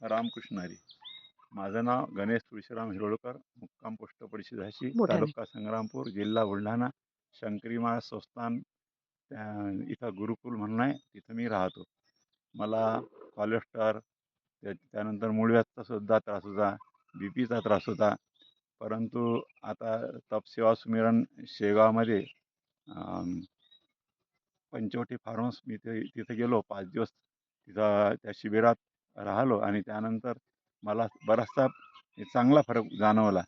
रामकृष्ण हरी. माझं नाव गणेश तुळशीराम हिरोळकर, मुक्काम पोस्ट पडशी झाशी, मोठ्याने. तालुका संग्रामपूर, जिल्हा बुलढाणा. शंकरीमाळ संस्थान इथं गुरुकुल म्हणून आहे, तिथं मी राहतो. मला कोलेस्टर, त्यानंतर मूळव्याधचा सुद्धा त्रास होता, बी पीचा त्रास होता. परंतु आता तपसेवा सुमिरन शेगावमध्ये पंचवटी फार्मस मी तिथे गेलो 5 दिवस. तिथं त्या शिबिरात राहिलो आणि त्यानंतर मला बराचसा चांगला फरक जाणवला.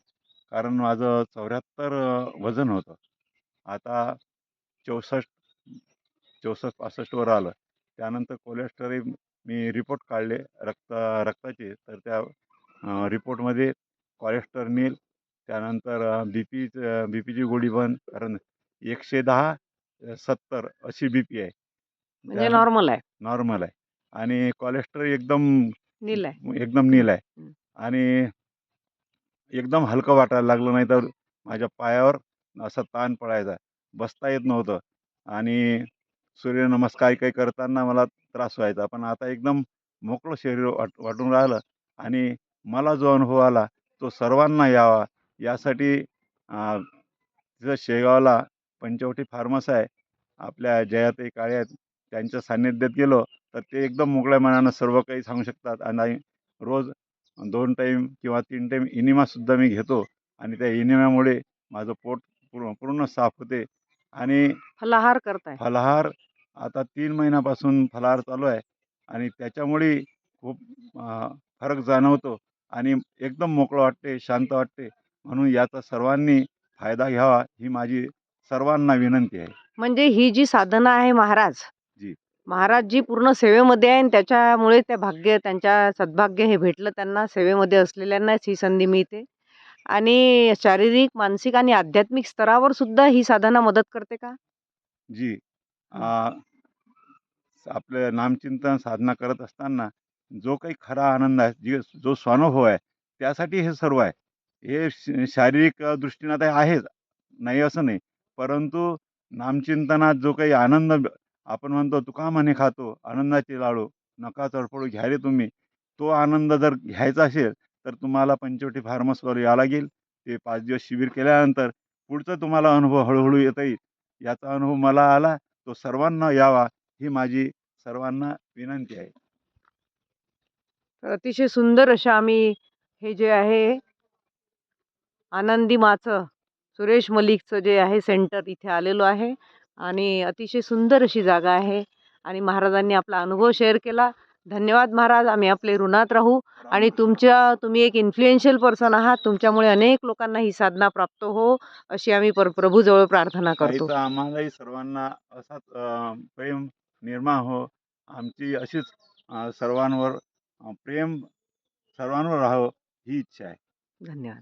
कारण माझं 74 वजन होतं. आता 64 64-65 वर आलं. त्यानंतर कोलेस्टरी मी रिपोर्ट काढले रक्ताचे, तर त्या रिपोर्टमध्ये कोलेस्टेरॉल, त्यानंतर बीपीची गोळी बंद, कारण 110/70 अशी बीपी आहे. म्हणजे त्या नॉर्मल आहे. नॉर्मल आहे आणि कोलेस्टेरॉल एकदम नील आहे. एकदम हं, नील आहे. हं. आणि एकदम हलकं वाटायला लागलं, नाही तर माझ्या पायावर असा ताण पडायचा, बसता येत नव्हतं. आणि सूर्यनमस्कार काही करताना मला त्रास व्हायचा. पण आता एकदम मोकळं शरीर वाटून राहिलं. आणि मला जो अनुभव आला तो सर्वांना यावा यासाठी तिथं शेगावला पंचवटी फार्मस आहे, आपल्या जयाताई काळे आहेत, त्यांच्या सान्निध्यात गेलो तर ते एकदम मोकळ्या मनानं सर्व काही सांगू शकतात. आणि रोज 2 टाईम किंवा 3 टाईम इनिमासुद्धा मी घेतो आणि त्या इनिमामुळे माझं पोट पूर्ण साफ होते. आणि फलाहार करताय. फलाहार आता 3 महिन्यापासून फलाहार चालू आहे आणि त्याच्यामुळे खूप फरक जाणवतो आणि एकदम मोकळं वाटते, शांत वाटते. म्हणून याचा सर्वांनी फायदा घ्यावा ही माझी सर्वांना विनंती आहे. म्हणजे ही जी साधना आहे महाराज, जी. महाराज जी पूर्ण सेवेमध्ये आहे आणि त्याच्यामुळे त्या भाग्य त्यांच्या सद्भाग्य हे भेटलं त्यांना, सेवेमध्ये असलेल्यांनाच ही संधी मिळते. आणि शारीरिक, मानसिक आणि आध्यात्मिक स्तरावर सुद्धा ही साधना मदत करते का? जी. हं. आपलं नामचिंतन साधना करत असताना जो काही खरा आनंद आहे, जो स्वानुभव आहे, त्यासाठी हे सर्व आहे. हे शारीरिक दृष्टीनं ते आहेच, नाही असं नाही. परंतु नामचिंतनात जो काही आनंद आपण म्हणतो, तुका म्हणे खातो आनंदाचे लाडू, नका तडफडू घ्या रे तुम्ही. तो आनंद जर घ्यायचा असेल तर तुम्हाला पंचवटी फार्मसवर यावं लागेल. ते 5 दिवस शिबिर केल्यानंतर पुढचं तुम्हाला अनुभव हळूहळू येता येईल. याचा अनुभव मला आला, तो सर्वांना यावा ही माझी सर्वांना विनंती आहे. तर अतिशय सुंदर अशा आम्ही हे जे आहे आनंदी माचं, सुरेश मलिकचं जे आहे सेंटर इथे आलेलो आहे आणि अतिशय सुंदर अशी जागा आहे आणि महाराजांनी आपला अनुभव शेअर केला. धन्यवाद महाराज. आम्ही आपले ऋणात राहू आणि तुम्ही एक इन्फ्लुएन्शियल पर्सन आहात. तुमच्यामुळे अनेक लोकांना ही साधना प्राप्त हो, अशी आम्ही प्रभूजवळ प्रार्थना करतो. ताईचा आम्हालाही सर्वांना असाच प्रेम निर्माण हो. आमची अशीच सर्वांवर प्रेम सर्वांवर राहावं ही इच्छा आहे. धन्यवाद.